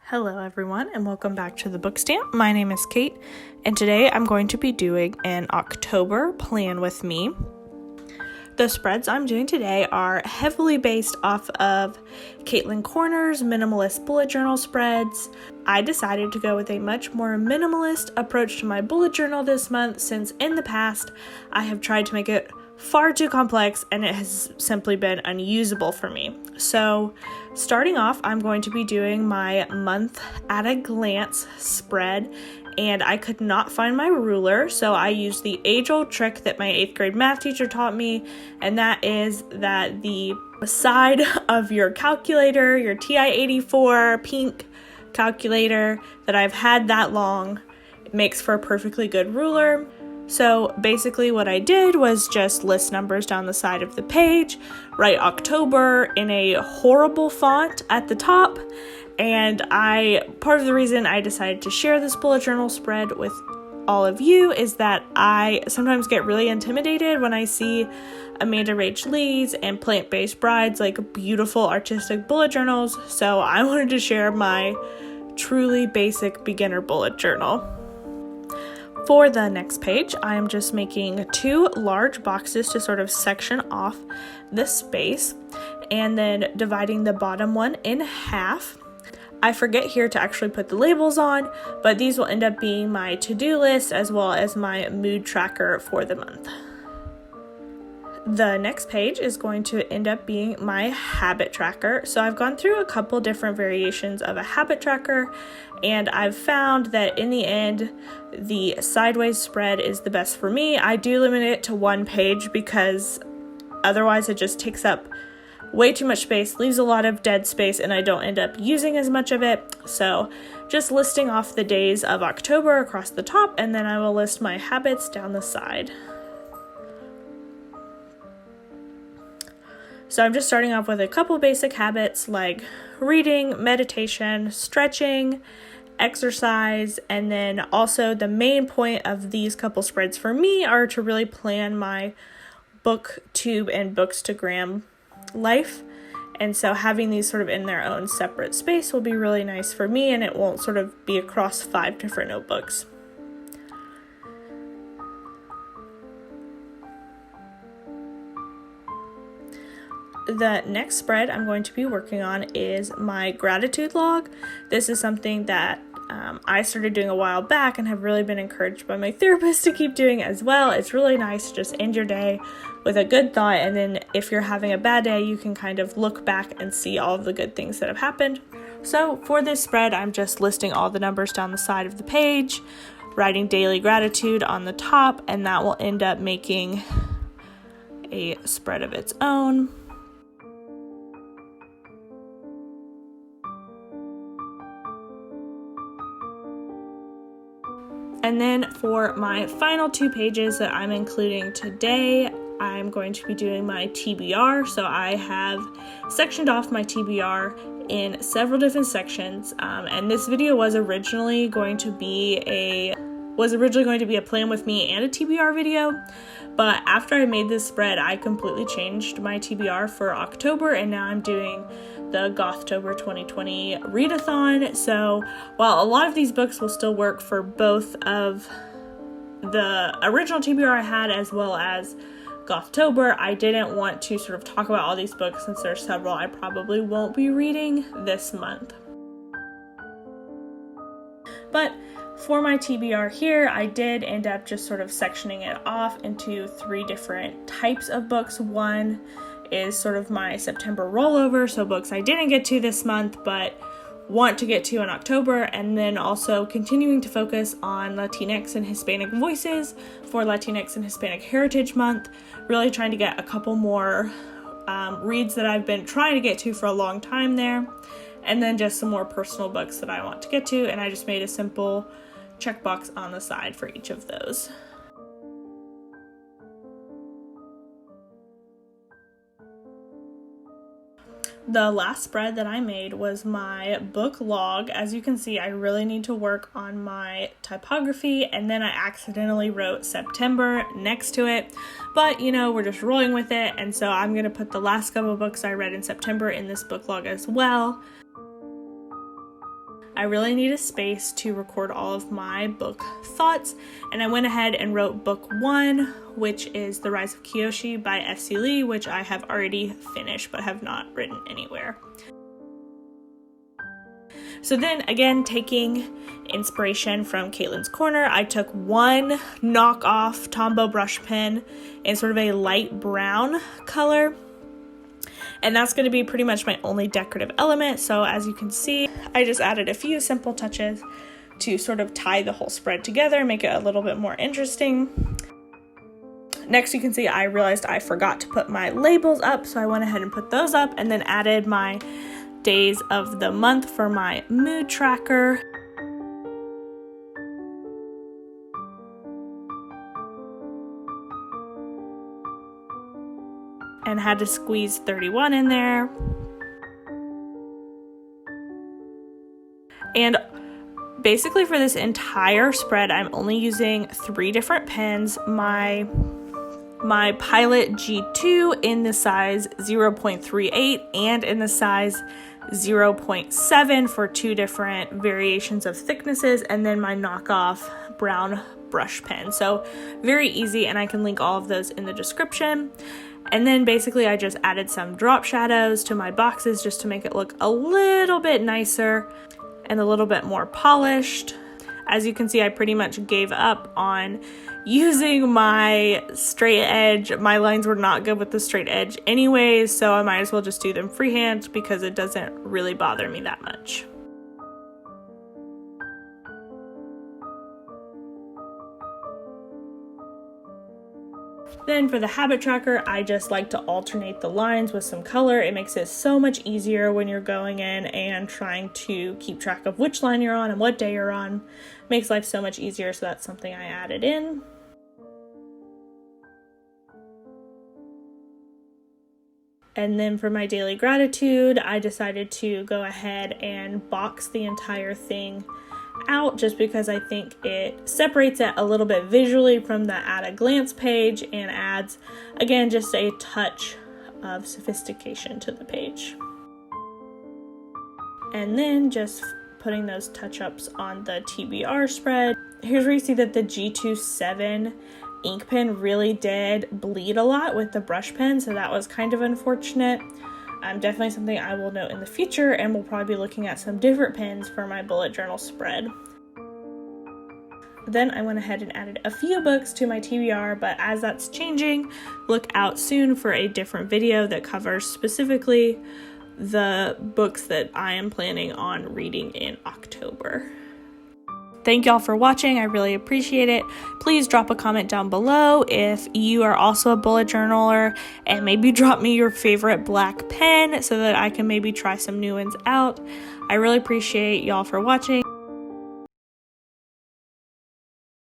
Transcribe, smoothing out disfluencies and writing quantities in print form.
Hello everyone and welcome back to the Book Stamp. My name is Kate and today I'm going to be doing an October plan with me. The spreads I'm doing today are heavily based off of Catlin Corner's Minimalist bullet journal spreads. I decided to go with a much more minimalist approach to my bullet journal this month since in the past I have tried to make it far too complex and it has simply been unusable for me. So starting off, I'm going to be doing my month at a glance spread, and I could not find my ruler, so I used the age-old trick that my 8th grade math teacher taught me, and that is that the side of your calculator, your TI-84 pink calculator that I've had that long, makes for a perfectly good ruler. So basically what I did was just list numbers down the side of the page, write October in a horrible font at the top, and part of the reason I decided to share this bullet journal spread with all of you is that I sometimes get really intimidated when I see Amanda Rach Lee's and Plant-Based Brides like beautiful artistic bullet journals, so I wanted to share my truly basic beginner bullet journal. For the next page, I am just making 2 large boxes to sort of section off the space and then dividing the bottom one in half. I forget here to actually put the labels on, but these will end up being my to-do list as well as my mood tracker for the month. The next page is going to end up being my habit tracker. So I've gone through a couple different variations of a habit tracker, and I've found that in the end, the sideways spread is the best for me. I do limit it to 1 page because otherwise it just takes up way too much space, leaves a lot of dead space, and I don't end up using as much of it. So just listing off the days of October across the top, and then I will list my habits down the side. So I'm just starting off with a couple basic habits like reading, meditation, stretching, exercise, and then also the main point of these couple spreads for me are to really plan my booktube and bookstagram life. And so having these sort of in their own separate space will be really nice for me, and it won't sort of be across 5 different notebooks. The next spread I'm going to be working on is my gratitude log. This is something that I started doing a while back and have really been encouraged by my therapist to keep doing as well. It's really nice to just end your day with a good thought, and then if you're having a bad day, you can kind of look back and see all of the good things that have happened. So for this spread, I'm just listing all the numbers down the side of the page, writing daily gratitude on the top, and that will end up making a spread of its own. And then for my final 2 pages that I'm including today, I'm going to be doing my TBR. So I have sectioned off my TBR in several different sections. And this video was originally going to be a plan with me and a TBR video. But after I made this spread, I completely changed my TBR for October, and now I'm doing the Gothtober 2020 readathon. So while a lot of these books will still work for both of the original TBR I had as well as Gothtober, I didn't want to sort of talk about all these books since there's several I probably won't be reading this month. But for my TBR here, I did end up just sort of sectioning it off into 3 different types of books. One is sort of my September rollover, so books I didn't get to this month but want to get to in October, and then also continuing to focus on Latinx and Hispanic voices for Latinx and Hispanic Heritage Month, really trying to get a couple more reads that I've been trying to get to for a long time there, and then just some more personal books that I want to get to, and I just made a simple checkbox on the side for each of those. The last spread that I made was my book log. As you can see, I really need to work on my typography, and then I accidentally wrote September next to it, but we're just rolling with it, and so I'm going to put the last couple of books I read in September in this book log as well. I really need a space to record all of my book thoughts, and I went ahead and wrote book 1, which is The Rise of Kyoshi by F.C. Lee, which I have already finished but have not written anywhere. So then, again, taking inspiration from Catlin's Corner, I took one knockoff Tombow brush pen in sort of a light brown color, and that's going to be pretty much my only decorative element. So as you can see, I just added a few simple touches to sort of tie the whole spread together, make it a little bit more interesting. Next, you can see I realized I forgot to put my labels up, so I went ahead and put those up, and then added my days of the month for my mood tracker. And had to squeeze 31 in there. And basically for this entire spread, I'm only using 3 different pens. My Pilot G2 in the size 0.38 and in the size 0.7 for 2 different variations of thicknesses, and then my knockoff brown brush pen. So very easy, and I can link all of those in the description. And then basically I just added some drop shadows to my boxes just to make it look a little bit nicer and a little bit more polished. As you can see, I pretty much gave up on using my straight edge. My lines were not good with the straight edge anyways, so I might as well just do them freehand because it doesn't really bother me that much. Then for the habit tracker, I just like to alternate the lines with some color. It makes it so much easier when you're going in and trying to keep track of which line you're on and what day you're on. Makes life so much easier, so that's something I added in. And then for my daily gratitude, I decided to go ahead and box the entire thing out just because I think it separates it a little bit visually from the at a glance page and adds, again, just a touch of sophistication to the page. And then just putting those touch-ups on the TBR spread. Here's where you see that the G27 ink pen really did bleed a lot with the brush pen, so that was kind of unfortunate. Definitely something I will note in the future, and we'll probably be looking at some different pens for my bullet journal spread. Then I went ahead and added a few books to my TBR, but as that's changing, look out soon for a different video that covers specifically the books that I am planning on reading in October. Thank y'all for watching. I really appreciate it. Please drop a comment down below if you are also a bullet journaler, and maybe drop me your favorite black pen so that I can maybe try some new ones out. I really appreciate y'all for watching.